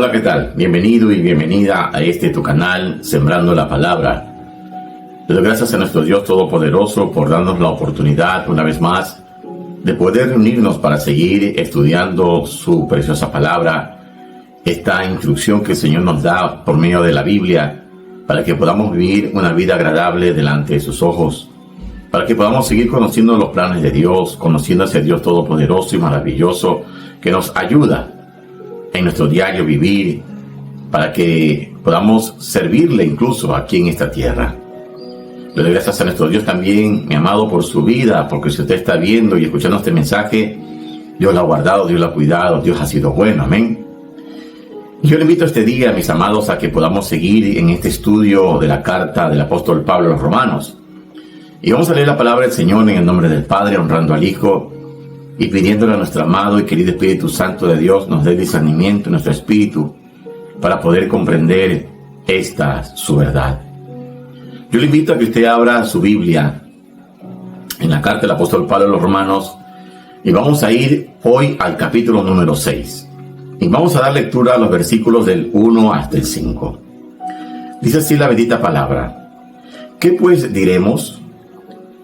Hola, ¿qué tal? Bienvenido y bienvenida a tu canal, Sembrando la Palabra. Le doy gracias a nuestro Dios Todopoderoso por darnos la oportunidad, una vez más, de poder reunirnos para seguir estudiando su preciosa palabra, esta instrucción que el Señor nos da por medio de la Biblia, para que podamos vivir una vida agradable delante de sus ojos, para que podamos seguir conociendo los planes de Dios, conociendo a ese Dios Todopoderoso y maravilloso que nos ayuda en nuestro diario vivir, para que podamos servirle incluso aquí en esta tierra. Le doy gracias a nuestro Dios también, mi amado, por su vida, porque si usted está viendo y escuchando este mensaje, Dios lo ha guardado, Dios lo ha cuidado, Dios ha sido bueno, amén. Yo le invito este día, mis amados, a que podamos seguir en este estudio de la carta del apóstol Pablo a los Romanos. Y vamos a leer la palabra del Señor en el nombre del Padre, honrando al Hijo, y pidiéndole a nuestro amado y querido Espíritu Santo de Dios nos dé discernimiento en nuestro espíritu para poder comprender su verdad. Yo le invito a que usted abra su Biblia en la carta del apóstol Pablo a los Romanos y vamos a ir hoy al capítulo número 6. Y vamos a dar lectura a los versículos del 1 hasta el 5. Dice así la bendita palabra: ¿Qué pues diremos?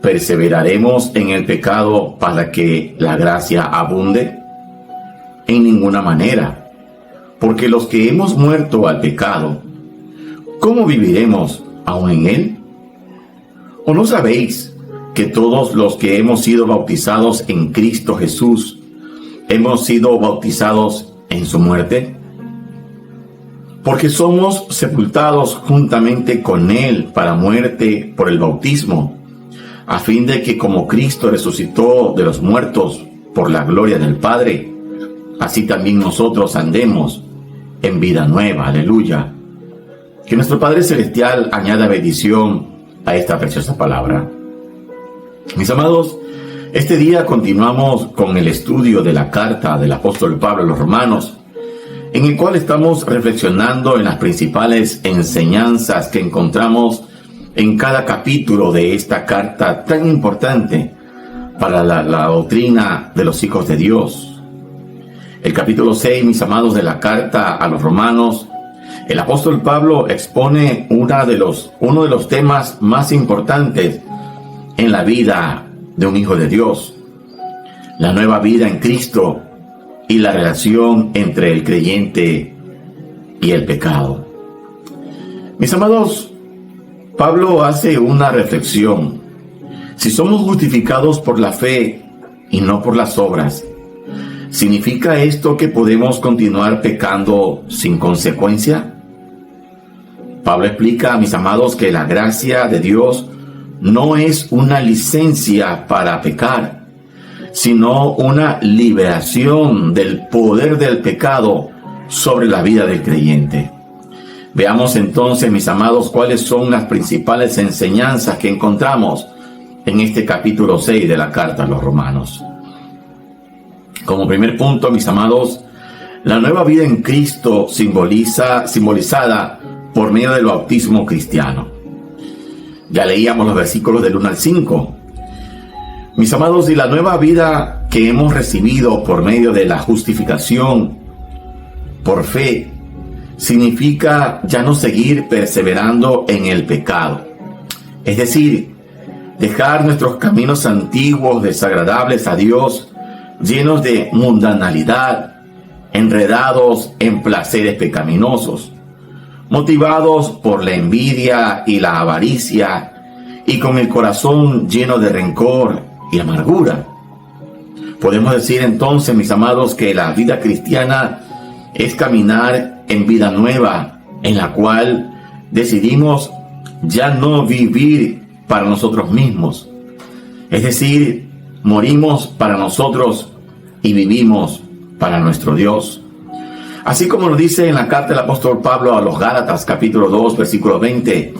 ¿Perseveraremos en el pecado para que la gracia abunde? En ninguna manera, porque los que hemos muerto al pecado, ¿cómo viviremos aún en él? ¿O no sabéis que todos los que hemos sido bautizados en Cristo Jesús, hemos sido bautizados en su muerte? Porque somos sepultados juntamente con él para muerte por el bautismo, a fin de que como Cristo resucitó de los muertos por la gloria del Padre, así también nosotros andemos en vida nueva. Aleluya. Que nuestro Padre Celestial añada bendición a esta preciosa palabra. Mis amados, este día continuamos con el estudio de la carta del apóstol Pablo a los Romanos, en el cual estamos reflexionando en las principales enseñanzas que encontramos en cada capítulo de esta carta tan importante para la doctrina de los hijos de Dios. El capítulo 6, mis amados, de la carta a los Romanos, el apóstol Pablo expone uno de los temas más importantes en la vida de un hijo de Dios: la nueva vida en Cristo y la relación entre el creyente y el pecado. Mis amados, Pablo hace una reflexión. Si somos justificados por la fe y no por las obras, ¿significa esto que podemos continuar pecando sin consecuencia? Pablo explica, mis amados, que la gracia de Dios no es una licencia para pecar, sino una liberación del poder del pecado sobre la vida del creyente. Veamos entonces, mis amados, cuáles son las principales enseñanzas que encontramos en este capítulo 6 de la carta a los Romanos. Como primer punto, mis amados, la nueva vida en Cristo simbolizada por medio del bautismo cristiano. Ya leíamos los versículos del 1 al 5. Mis amados, y la nueva vida que hemos recibido por medio de la justificación por fe significa ya no seguir perseverando en el pecado. Es decir, dejar nuestros caminos antiguos desagradables a Dios, llenos de mundanalidad, enredados en placeres pecaminosos, motivados por la envidia y la avaricia, y con el corazón lleno de rencor y amargura. Podemos decir entonces, mis amados, que la vida cristiana es caminar en vida nueva, en la cual decidimos ya no vivir para nosotros mismos. Es decir, morimos para nosotros y vivimos para nuestro Dios. Así como lo dice en la carta del apóstol Pablo a los Gálatas, capítulo 2, versículo 20: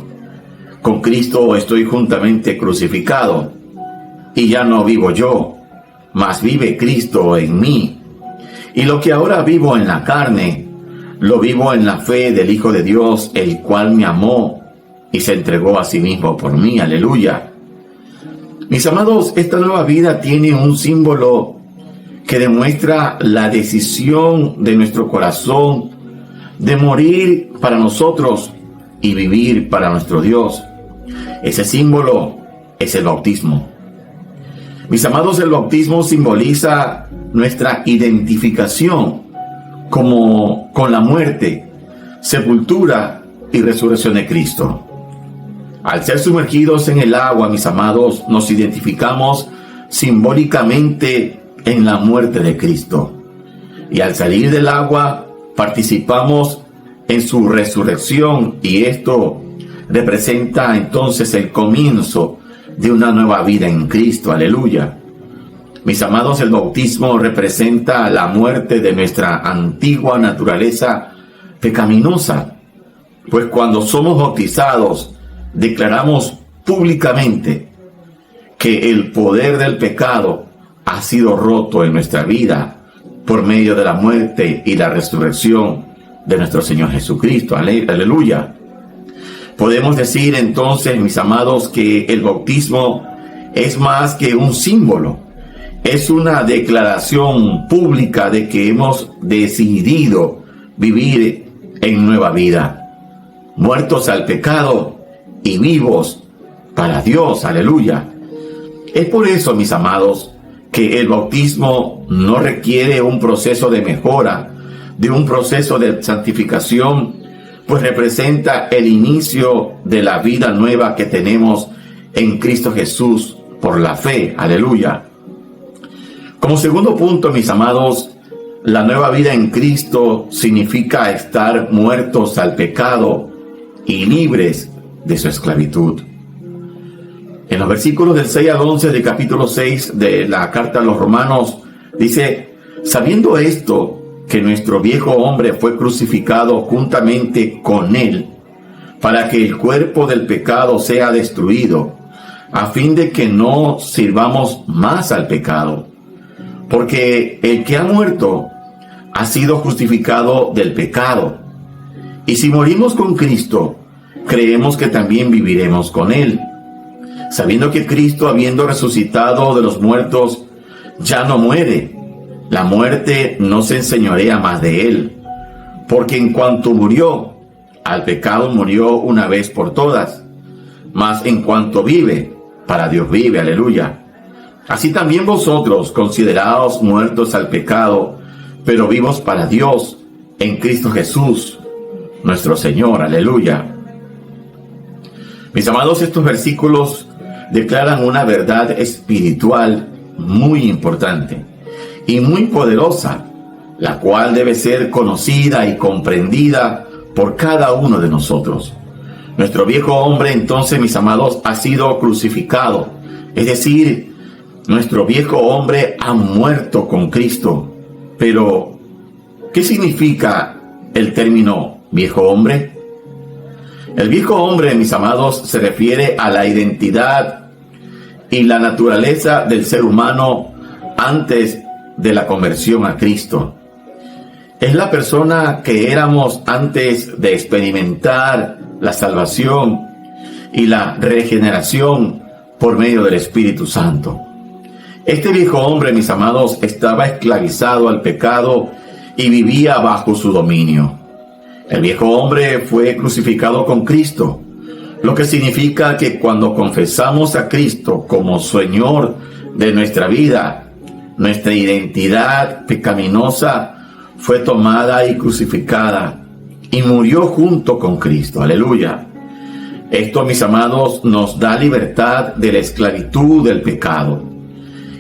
con Cristo estoy juntamente crucificado, y ya no vivo yo, mas vive Cristo en mí. Y lo que ahora vivo en la carne, lo vivo en la fe del Hijo de Dios, el cual me amó y se entregó a sí mismo por mí. Aleluya. Mis amados, esta nueva vida tiene un símbolo que demuestra la decisión de nuestro corazón de morir para nosotros y vivir para nuestro Dios. Ese símbolo es el bautismo. Mis amados, el bautismo simboliza nuestra identificación con la muerte, sepultura y resurrección de Cristo. Al ser sumergidos en el agua, mis amados, nos identificamos simbólicamente en la muerte de Cristo. Y al salir del agua, participamos en su resurrección, y esto representa entonces el comienzo de una nueva vida en Cristo. Aleluya. Mis amados, el bautismo representa la muerte de nuestra antigua naturaleza pecaminosa, pues cuando somos bautizados, declaramos públicamente que el poder del pecado ha sido roto en nuestra vida por medio de la muerte y la resurrección de nuestro Señor Jesucristo. Aleluya. Podemos decir entonces, mis amados, que el bautismo es más que un símbolo. Es una declaración pública de que hemos decidido vivir en nueva vida, muertos al pecado y vivos para Dios. Aleluya. Es por eso, mis amados, que el bautismo no requiere un proceso de mejora, de un proceso de santificación, pues representa el inicio de la vida nueva que tenemos en Cristo Jesús por la fe. Aleluya. Como segundo punto, mis amados, la nueva vida en Cristo significa estar muertos al pecado y libres de su esclavitud. En los versículos del 6 al 11 del capítulo 6 de la carta a los Romanos, dice: sabiendo esto, que nuestro viejo hombre fue crucificado juntamente con él, para que el cuerpo del pecado sea destruido, a fin de que no sirvamos más al pecado. Porque el que ha muerto ha sido justificado del pecado. Y si morimos con Cristo, creemos que también viviremos con él, sabiendo que Cristo, habiendo resucitado de los muertos, ya no muere. La muerte no se enseñorea más de él, porque en cuanto murió, al pecado murió una vez por todas, mas en cuanto vive, para Dios vive. Aleluya. Así también vosotros, consideraos muertos al pecado, pero vivos para Dios, en Cristo Jesús, nuestro Señor. Aleluya. Mis amados, estos versículos declaran una verdad espiritual muy importante y muy poderosa, la cual debe ser conocida y comprendida por cada uno de nosotros. Nuestro viejo hombre, entonces, mis amados, ha sido crucificado, es decir, nuestro viejo hombre ha muerto con Cristo. Pero, ¿qué significa el término viejo hombre? El viejo hombre, mis amados, se refiere a la identidad y la naturaleza del ser humano antes de la conversión a Cristo. Es la persona que éramos antes de experimentar la salvación y la regeneración por medio del Espíritu Santo. Este viejo hombre, mis amados, estaba esclavizado al pecado y vivía bajo su dominio. El viejo hombre fue crucificado con Cristo, lo que significa que cuando confesamos a Cristo como Señor de nuestra vida, nuestra identidad pecaminosa fue tomada y crucificada y murió junto con Cristo. Aleluya. Esto, mis amados, nos da libertad de la esclavitud del pecado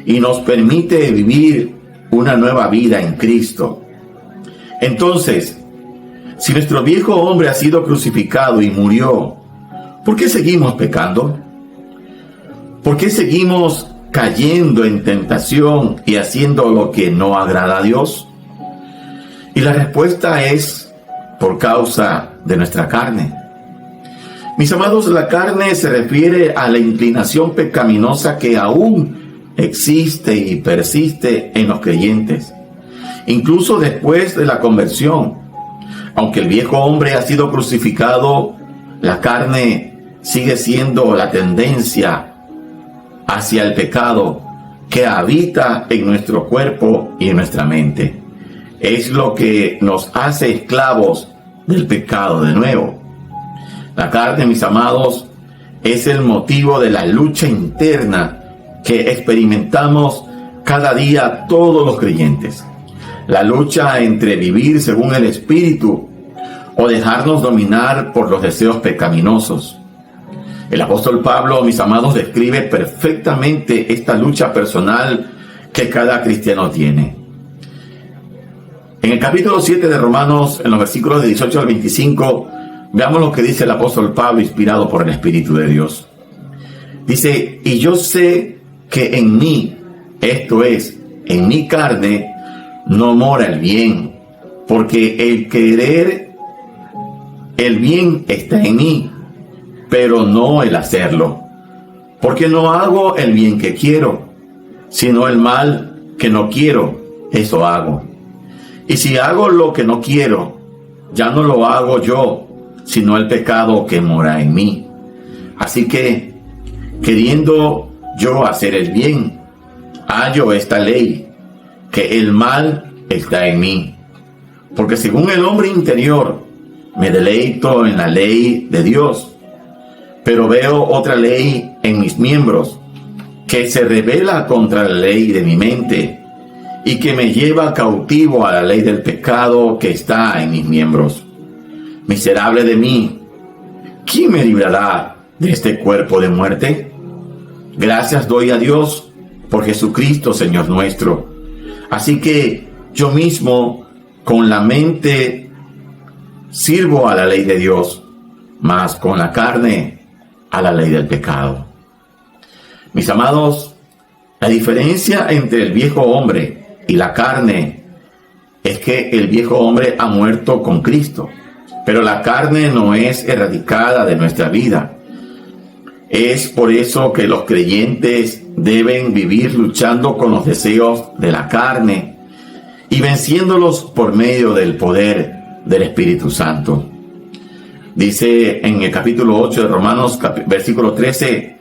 y nos permite vivir una nueva vida en Cristo. Entonces, si nuestro viejo hombre ha sido crucificado y murió, ¿por qué seguimos pecando? ¿Por qué seguimos cayendo en tentación y haciendo lo que no agrada a Dios? Y la respuesta es por causa de nuestra carne. Mis amados, la carne se refiere a la inclinación pecaminosa que aún existe y persiste en los creyentes, incluso después de la conversión. Aunque el viejo hombre ha sido crucificado, la carne sigue siendo la tendencia hacia el pecado que habita en nuestro cuerpo y en nuestra mente. Es lo que nos hace esclavos del pecado de nuevo. La carne, mis amados, es el motivo de la lucha interna que experimentamos cada día todos los creyentes. La lucha entre vivir según el Espíritu o dejarnos dominar por los deseos pecaminosos. El apóstol Pablo, mis amados, describe perfectamente esta lucha personal que cada cristiano tiene. En el capítulo 7 de Romanos, en los versículos de 18 al 25, veamos lo que dice el apóstol Pablo, inspirado por el Espíritu de Dios. Dice: y yo sé que en mí, esto es, en mi carne, no mora el bien, porque el querer el bien está en mí, pero no el hacerlo. Porque no hago el bien que quiero, sino el mal que no quiero, eso hago. Y si hago lo que no quiero, ya no lo hago yo, sino el pecado que mora en mí. Así que, queriendo yo hacer el bien, hallo esta ley, que el mal está en mí. Porque según el hombre interior, me deleito en la ley de Dios, pero veo otra ley en mis miembros, que se rebela contra la ley de mi mente, y que me lleva cautivo a la ley del pecado que está en mis miembros. Miserable de mí, ¿quién me librará de este cuerpo de muerte? Gracias doy a Dios por Jesucristo, Señor nuestro. Así que yo mismo, con la mente, sirvo a la ley de Dios, mas con la carne a la ley del pecado. Mis amados, la diferencia entre el viejo hombre y la carne es que el viejo hombre ha muerto con Cristo, pero la carne no es erradicada de nuestra vida. Es por eso que los creyentes deben vivir luchando con los deseos de la carne y venciéndolos por medio del poder del Espíritu Santo. Dice en el capítulo 8 de Romanos, versículo 13,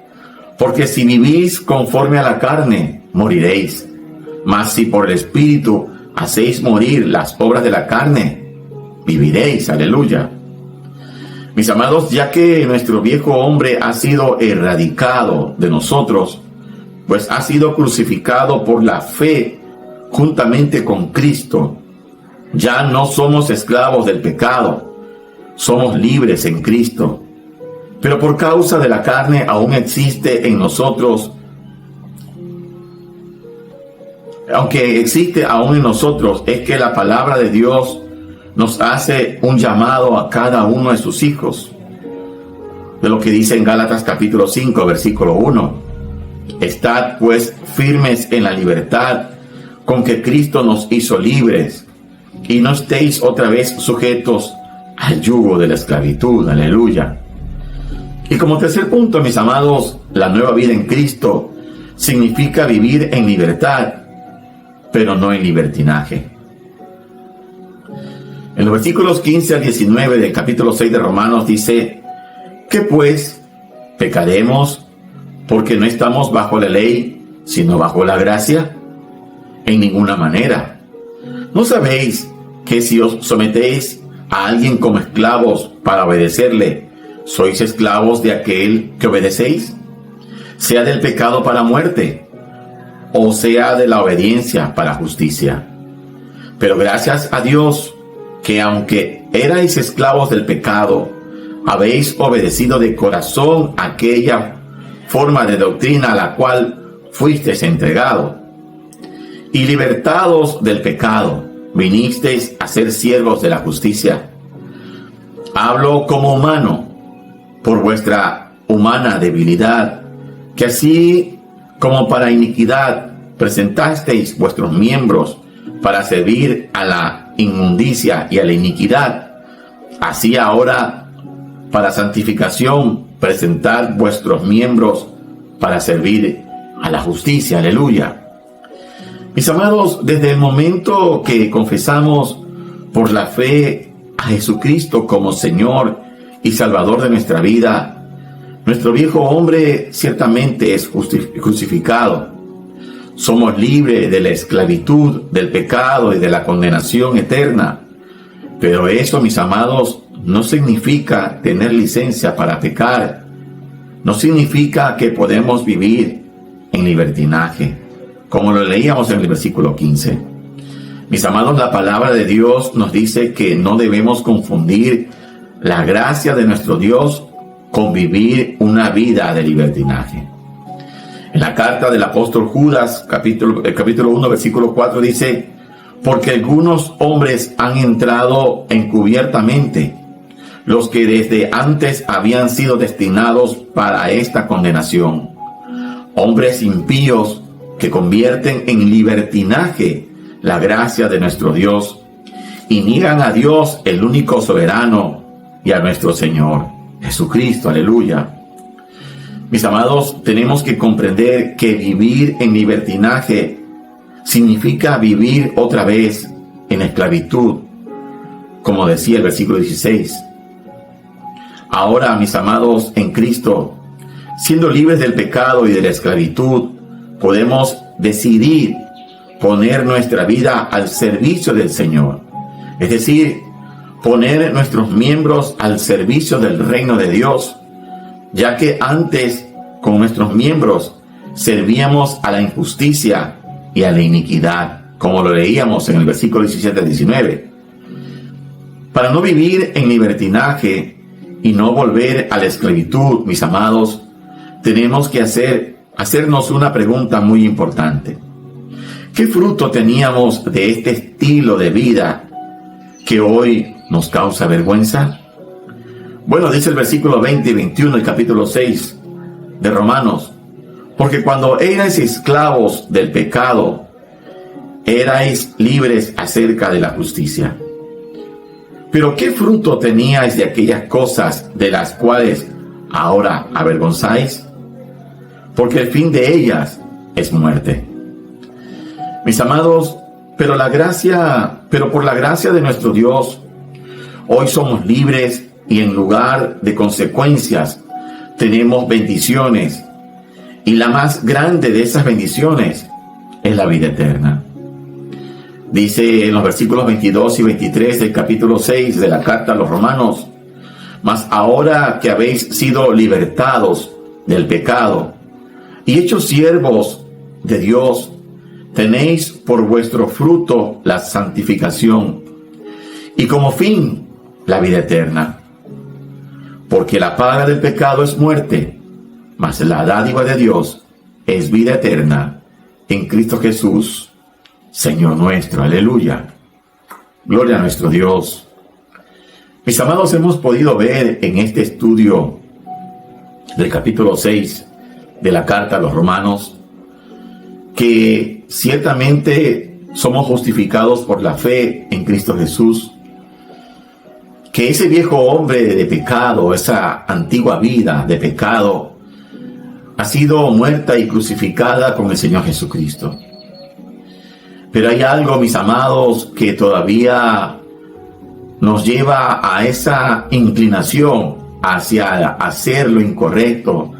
porque si vivís conforme a la carne, moriréis. Mas si por el Espíritu hacéis morir las obras de la carne, viviréis. Aleluya. Mis amados, ya que nuestro viejo hombre ha sido erradicado de nosotros, pues ha sido crucificado por la fe juntamente con Cristo, ya no somos esclavos del pecado, somos libres en Cristo. Pero por causa de la carne aún existe en nosotros, aunque existe aún en nosotros, es que la palabra de Dios nos hace un llamado a cada uno de sus hijos. De lo que dice en Gálatas capítulo 5, versículo 1. Estad pues firmes en la libertad con que Cristo nos hizo libres, y no estéis otra vez sujetos al yugo de la esclavitud. Aleluya. Y como tercer punto, mis amados, la nueva vida en Cristo significa vivir en libertad, pero no en libertinaje. En los versículos 15 al 19 del capítulo 6 de Romanos dice: ¿qué pues? ¿Pecaremos porque no estamos bajo la ley, sino bajo la gracia? En ninguna manera. ¿No sabéis que si os sometéis a alguien como esclavos para obedecerle, sois esclavos de aquel que obedecéis? Sea del pecado para muerte, o sea de la obediencia para justicia. Pero gracias a Dios, que aunque erais esclavos del pecado, habéis obedecido de corazón aquella forma de doctrina a la cual fuisteis entregado. Y libertados del pecado, vinisteis a ser siervos de la justicia. Hablo como humano, por vuestra humana debilidad, que así como para iniquidad presentasteis vuestros miembros para servir a la inmundicia y a la iniquidad, así ahora para santificación presentad vuestros miembros para servir a la justicia. Aleluya. Mis amados, desde el momento que confesamos por la fe a Jesucristo como Señor y Salvador de nuestra vida, nuestro viejo hombre ciertamente es crucificado. Somos libres de la esclavitud, del pecado y de la condenación eterna. Pero eso, mis amados, no significa tener licencia para pecar. No significa que podemos vivir en libertinaje, como lo leíamos en el versículo 15. Mis amados, la palabra de Dios nos dice que no debemos confundir la gracia de nuestro Dios con vivir una vida de libertinaje. En la carta del apóstol Judas, capítulo 1, versículo 4 dice: porque algunos hombres han entrado encubiertamente, los que desde antes habían sido destinados para esta condenación, hombres impíos que convierten en libertinaje la gracia de nuestro Dios y niegan a Dios, el único soberano, y a nuestro Señor Jesucristo. Aleluya. Mis amados, tenemos que comprender que vivir en libertinaje significa vivir otra vez en esclavitud, como decía el versículo 16. Ahora, mis amados, en Cristo, siendo libres del pecado y de la esclavitud, podemos decidir poner nuestra vida al servicio del Señor. Es decir, poner nuestros miembros al servicio del reino de Dios, ya que antes con nuestros miembros servíamos a la injusticia y a la iniquidad, como lo leíamos en el versículo 17 al 19. Para no vivir en libertinaje y no volver a la esclavitud, mis amados, tenemos que hacernos una pregunta muy importante. ¿Qué fruto teníamos de este estilo de vida que hoy nos causa vergüenza? Bueno, dice el versículo 20 y 21 del capítulo 6 de Romanos: porque cuando erais esclavos del pecado, erais libres acerca de la justicia. Pero ¿qué fruto teníais de aquellas cosas de las cuales ahora avergonzáis? Porque el fin de ellas es muerte. Mis amados, pero por la gracia de nuestro Dios, hoy somos libres y en lugar de consecuencias tenemos bendiciones. Y la más grande de esas bendiciones es la vida eterna. Dice en los versículos 22 y 23 del capítulo 6 de la carta a los Romanos: mas ahora que habéis sido libertados del pecado y hechos siervos de Dios, tenéis por vuestro fruto la santificación y como fin la vida eterna. Porque la paga del pecado es muerte, mas la dádiva de Dios es vida eterna en Cristo Jesús, Señor nuestro. Aleluya. Gloria a nuestro Dios. Mis amados, hemos podido ver en este estudio del capítulo 6 de la carta a los Romanos que ciertamente somos justificados por la fe en Cristo Jesús, que ese viejo hombre de pecado, esa antigua vida de pecado, ha sido muerta y crucificada con el Señor Jesucristo. Pero hay algo, mis amados, que todavía nos lleva a esa inclinación hacia hacer lo incorrecto,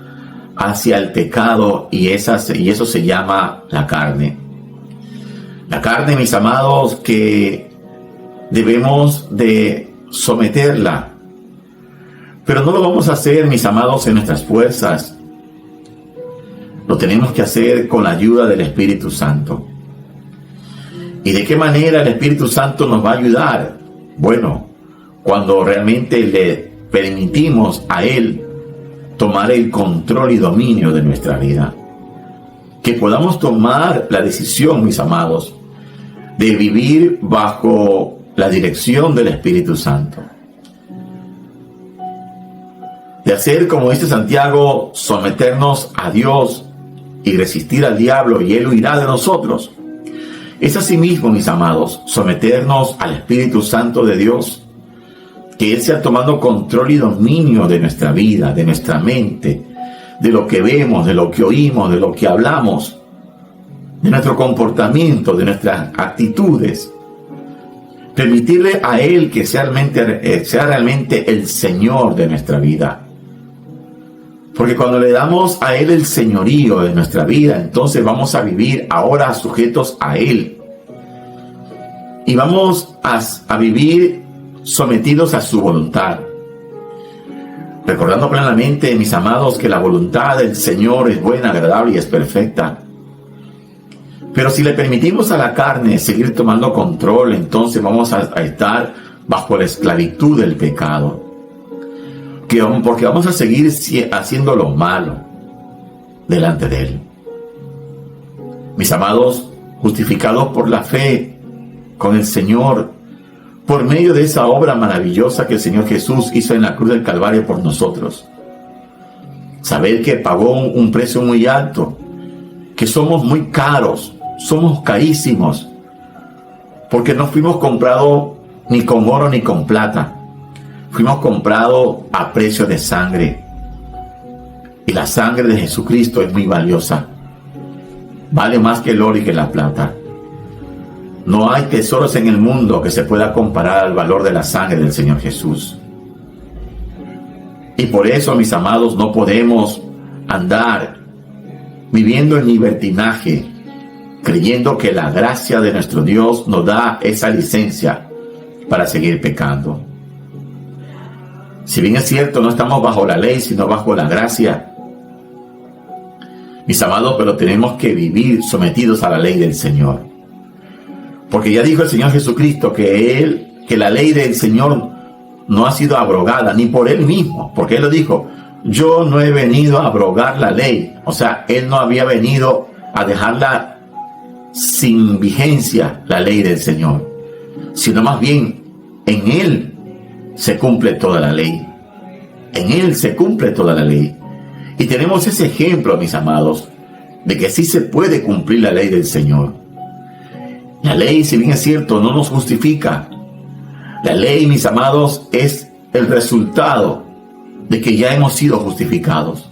hacia el pecado, y eso se llama la carne. La carne, mis amados, que debemos de someterla. Pero no lo vamos a hacer, mis amados, en nuestras fuerzas. Lo tenemos que hacer con la ayuda del Espíritu Santo. ¿Y de qué manera el Espíritu Santo nos va a ayudar? Bueno, cuando realmente le permitimos a Él tomar el control y dominio de nuestra vida. Que podamos tomar la decisión, mis amados, de vivir bajo la dirección del Espíritu Santo. De hacer, como dice Santiago, someternos a Dios y resistir al diablo, y Él huirá de nosotros. Es asimismo, mis amados, someternos al Espíritu Santo de Dios, que Él sea tomando control y dominio de nuestra vida, de nuestra mente, de lo que vemos, de lo que oímos, de lo que hablamos, de nuestro comportamiento, de nuestras actitudes. Permitirle a Él que sea realmente el Señor de nuestra vida. Porque cuando le damos a Él el señorío de nuestra vida, entonces vamos a vivir ahora sujetos a Él. Y vamos a vivir sometidos a su voluntad. Recordando plenamente, mis amados, que la voluntad del Señor es buena, agradable y es perfecta. Pero si le permitimos a la carne seguir tomando control, entonces vamos a estar bajo la esclavitud del pecado. Porque vamos a seguir haciendo lo malo delante de Él. Mis amados, justificados por la fe con el Señor, por medio de esa obra maravillosa que el Señor Jesús hizo en la cruz del Calvario por nosotros. Saber que pagó un precio muy alto, que somos muy caros, somos carísimos, porque no fuimos comprados ni con oro ni con plata. Fuimos comprados a precio de sangre. Y la sangre de Jesucristo es muy valiosa. Vale más que el oro y que la plata. No hay tesoros en el mundo que se pueda comparar al valor de la sangre del Señor Jesús. Y por eso, mis amados, no podemos andar viviendo en libertinaje, creyendo que la gracia de nuestro Dios nos da esa licencia para seguir pecando. Si bien es cierto, no estamos bajo la ley, sino bajo la gracia, mis amados, pero tenemos que vivir sometidos a la ley del Señor. Porque ya dijo el Señor Jesucristo que la ley del Señor no ha sido abrogada, ni por Él mismo, porque Él lo dijo: yo no he venido a abrogar la ley. O sea, Él no había venido a dejarla sin vigencia, la ley del Señor, sino más bien en Él se cumple toda la ley. En Él se cumple toda la ley. Y tenemos ese ejemplo, mis amados, de que sí se puede cumplir la ley del Señor. La ley, si bien es cierto, no nos justifica. La ley, mis amados, es el resultado de que ya hemos sido justificados.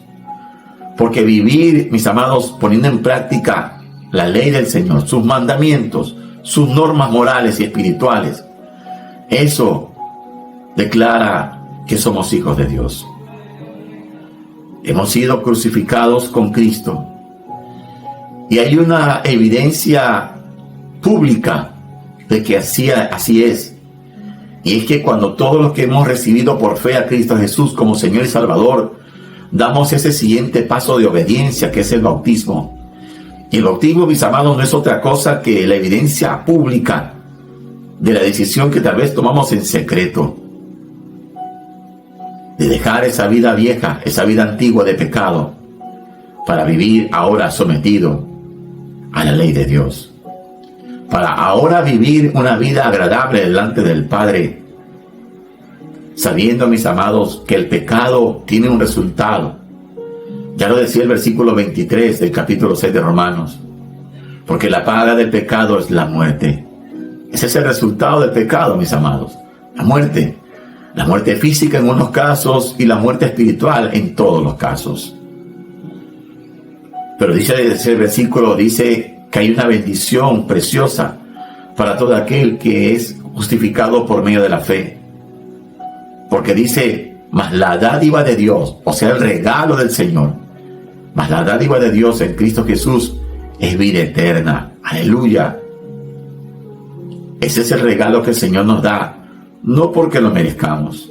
Porque vivir, mis amados, poniendo en práctica la ley del Señor, sus mandamientos, sus normas morales y espirituales, eso declara que somos hijos de Dios. Hemos sido crucificados con Cristo. Y hay una evidencia pública de que así es. Y es que cuando todos los que hemos recibido por fe a Cristo Jesús como Señor y Salvador, damos ese siguiente paso de obediencia, que es el bautismo. Y el bautismo, mis amados, no es otra cosa que la evidencia pública de la decisión que tal vez tomamos en secreto, de dejar esa vida vieja, esa vida antigua de pecado, para vivir ahora sometido a la ley de Dios, para ahora vivir una vida agradable delante del Padre, sabiendo, mis amados, que el pecado tiene un resultado. Ya lo decía el versículo 23 del capítulo 6 de Romanos: porque la paga del pecado es la muerte. Ese es el resultado del pecado, mis amados, la muerte. La muerte física en unos casos y la muerte espiritual en todos los casos. Pero dice ese versículo, dice que hay una bendición preciosa para todo aquel que es justificado por medio de la fe. Porque dice: mas la dádiva de Dios, o sea, el regalo del Señor, mas la dádiva de Dios en Cristo Jesús es vida eterna. Aleluya. Ese es el regalo que el Señor nos da. No porque lo merezcamos,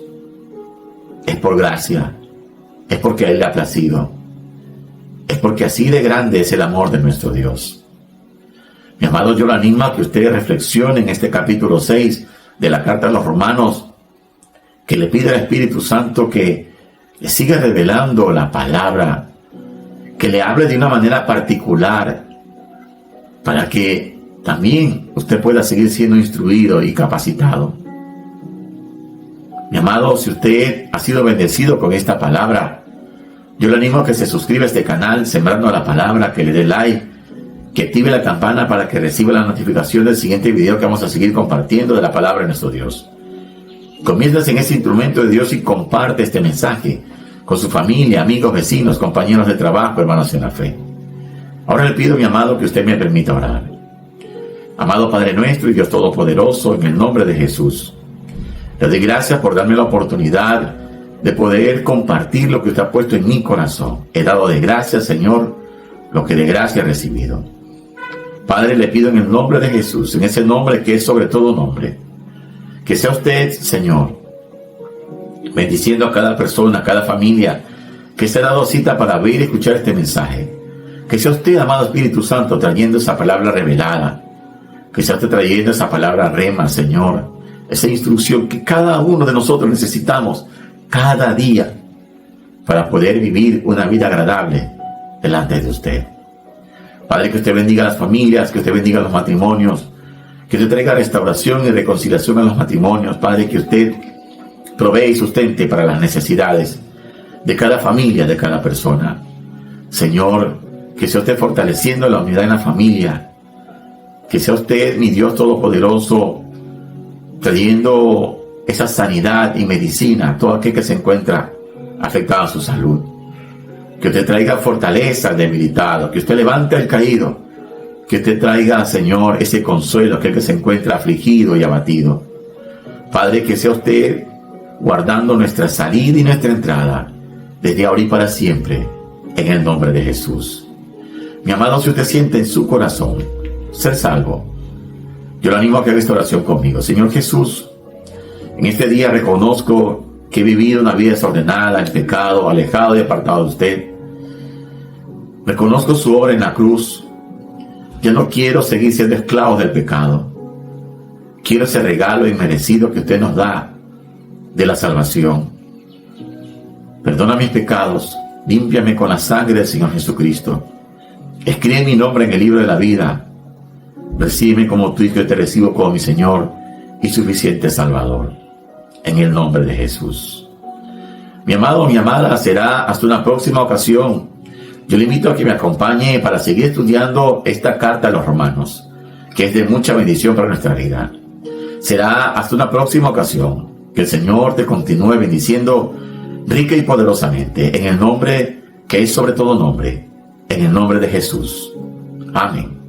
es por gracia, es porque a Él le ha placido, es porque así de grande es el amor de nuestro Dios. Mi amado, yo lo animo a que ustedes reflexionen en este capítulo 6 de la carta a los Romanos, que le pida al Espíritu Santo que le siga revelando la palabra, que le hable de una manera particular, para que también usted pueda seguir siendo instruido y capacitado. Mi amado, si usted ha sido bendecido con esta palabra, yo le animo a que se suscriba a este canal, Sembrando la Palabra, que le dé like, que active la campana para que reciba la notificación del siguiente video que vamos a seguir compartiendo de la palabra de nuestro Dios. Comienza en ese instrumento de Dios y comparte este mensaje con su familia, amigos, vecinos, compañeros de trabajo, hermanos en la fe. Ahora le pido, mi amado, que usted me permita orar. Amado Padre nuestro y Dios Todopoderoso, en el nombre de Jesús, le doy gracias por darme la oportunidad de poder compartir lo que usted ha puesto en mi corazón. He dado de gracia, Señor, lo que de gracia he recibido. Padre, le pido en el nombre de Jesús, en ese nombre que es sobre todo nombre, Que sea usted, Señor, bendiciendo a cada persona, a cada familia que se ha dado cita para ver y escuchar este mensaje. Que sea usted, amado Espíritu Santo, trayendo esa palabra revelada. Que sea usted trayendo esa palabra rema, Señor. Esa instrucción que cada uno de nosotros necesitamos cada día para poder vivir una vida agradable delante de usted. Padre, que usted bendiga a las familias, que usted bendiga a los matrimonios, que usted traiga restauración y reconciliación a los matrimonios. Padre, que usted provee y sustente para las necesidades de cada familia, de cada persona. Señor, que sea usted fortaleciendo la unidad en la familia. Que sea usted, mi Dios Todopoderoso, trayendo esa sanidad y medicina a todo aquel que se encuentra afectado a su salud. Que usted traiga fortaleza al debilitado, que usted levante al caído, que usted traiga, Señor, ese consuelo a aquel que se encuentra afligido y abatido. Padre, que sea usted guardando nuestra salida y nuestra entrada, desde ahora y para siempre, en el nombre de Jesús. Mi amado, si usted siente en su corazón ser salvo, yo le animo a que haga esta oración conmigo. Señor Jesús, en este día reconozco que he vivido una vida desordenada, en pecado, alejado y apartado de usted. Reconozco su obra en la cruz. Yo no quiero seguir siendo esclavo del pecado. Quiero ese regalo inmerecido que usted nos da de la salvación. Perdona mis pecados, límpiame con la sangre del Señor Jesucristo. Escribe mi nombre en el libro de la vida. Recíbeme como tu hijo y te recibo como mi Señor y suficiente Salvador. En el nombre de Jesús. Mi amado, mi amada, será hasta una próxima ocasión. Yo le invito a que me acompañe para seguir estudiando esta carta a los romanos, que es de mucha bendición para nuestra vida. Será hasta una próxima ocasión. Que el Señor te continúe bendiciendo rica y poderosamente, en el nombre que es sobre todo nombre, en el nombre de Jesús. Amén.